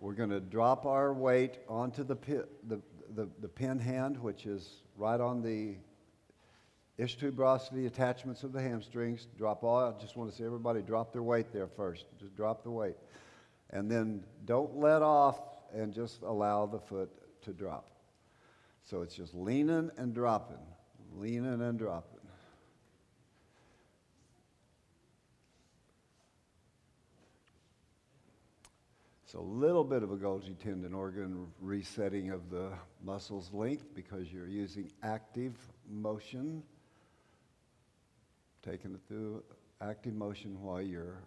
We're going to drop our weight onto the pin hand, which is right on the tuberosity attachments of the hamstrings. Drop all. I just want to see everybody drop their weight there first. Just drop the weight. And then don't let off and just allow the foot to drop. So it's just leaning and dropping, leaning and dropping. So a little bit of a Golgi tendon organ resetting of the muscle's length because you're using active motion, taking it through active motion while you're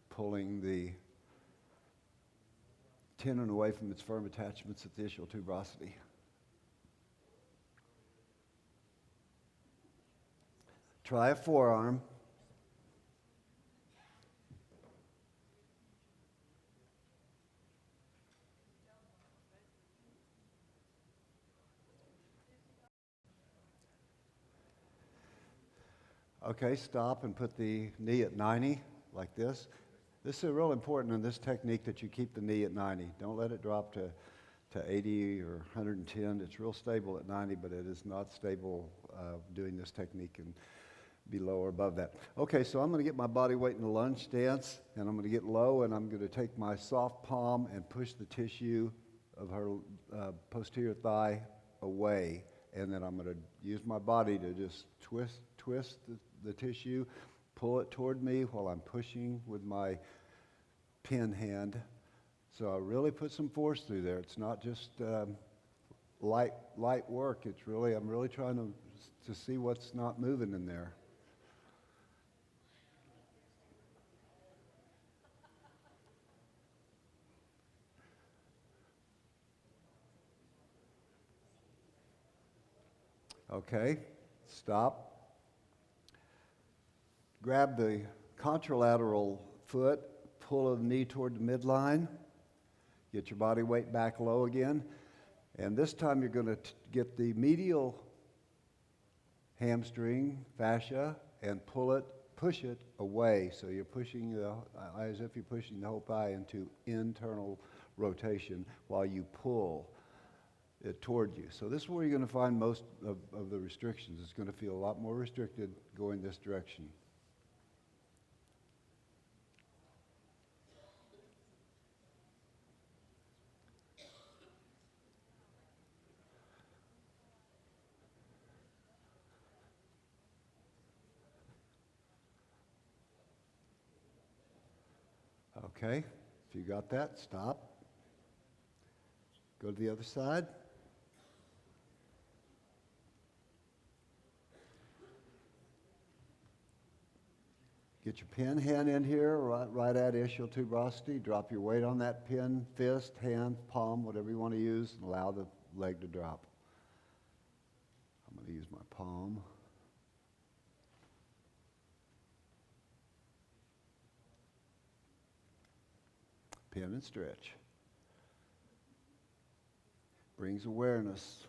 pulling the tendon away from its firm attachments at the ischial tuberosity. Try a forearm. Okay, stop and put the knee at 90, like this. This is real important in this technique that you keep the knee at 90. Don't let it drop to 80 or 110. It's real stable at 90, but it is not stable doing this technique and below or above that. Okay, so I'm going to get my body weight in the lunge stance, and I'm going to get low, and I'm going to take my soft palm and push the tissue of her posterior thigh away, and then I'm going to use my body to just twist the tissue, pull it toward me while I'm pushing with my pin hand. So I really put some force through there. It's not just light work. It's really, I'm really trying to see what's not moving in there. Okay, stop. Grab the contralateral foot, pull the knee toward the midline, get your body weight back low again, and this time you're going to get the medial hamstring fascia and push it away. So you're pushing as if you're pushing the whole thigh into internal rotation while you pull it toward you. So this is where you're going to find most of the restrictions. It's going to feel a lot more restricted going this direction. Okay, if you got that, stop. Go to the other side. Get your pin hand in here, right at ischial tuberosity. Drop your weight on that pin, fist, hand, palm, whatever you want to use, and allow the leg to drop. I'm going to use my palm. Pin and stretch. Brings awareness.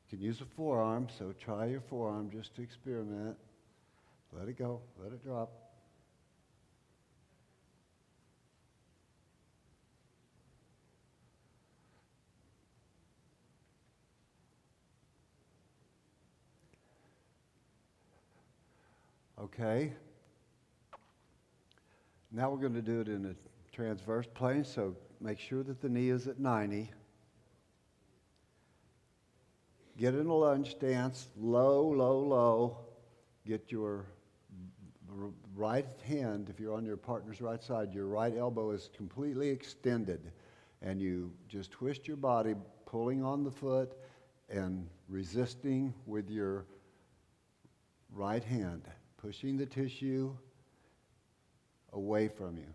You can use a forearm, so try your forearm just to experiment. Let it go, let it drop. Okay. Now we're going to do it in a transverse plane, so make sure that the knee is at 90. Get in a lunge stance, low, low, low. Get your right hand, if you're on your partner's right side, your right elbow is completely extended. And you just twist your body, pulling on the foot and resisting with your right hand, pushing the tissue away from you.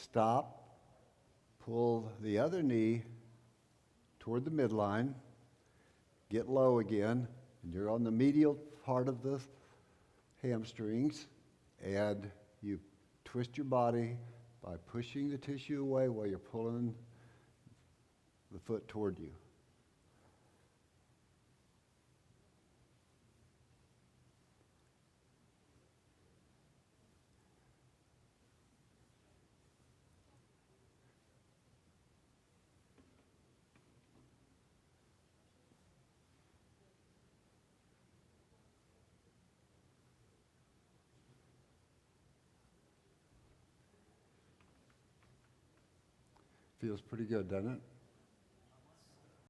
stop, pull the other knee toward the midline, get low again, and you're on the medial part of the hamstrings, and you twist your body by pushing the tissue away while you're pulling the foot toward you. Feels pretty good, doesn't it?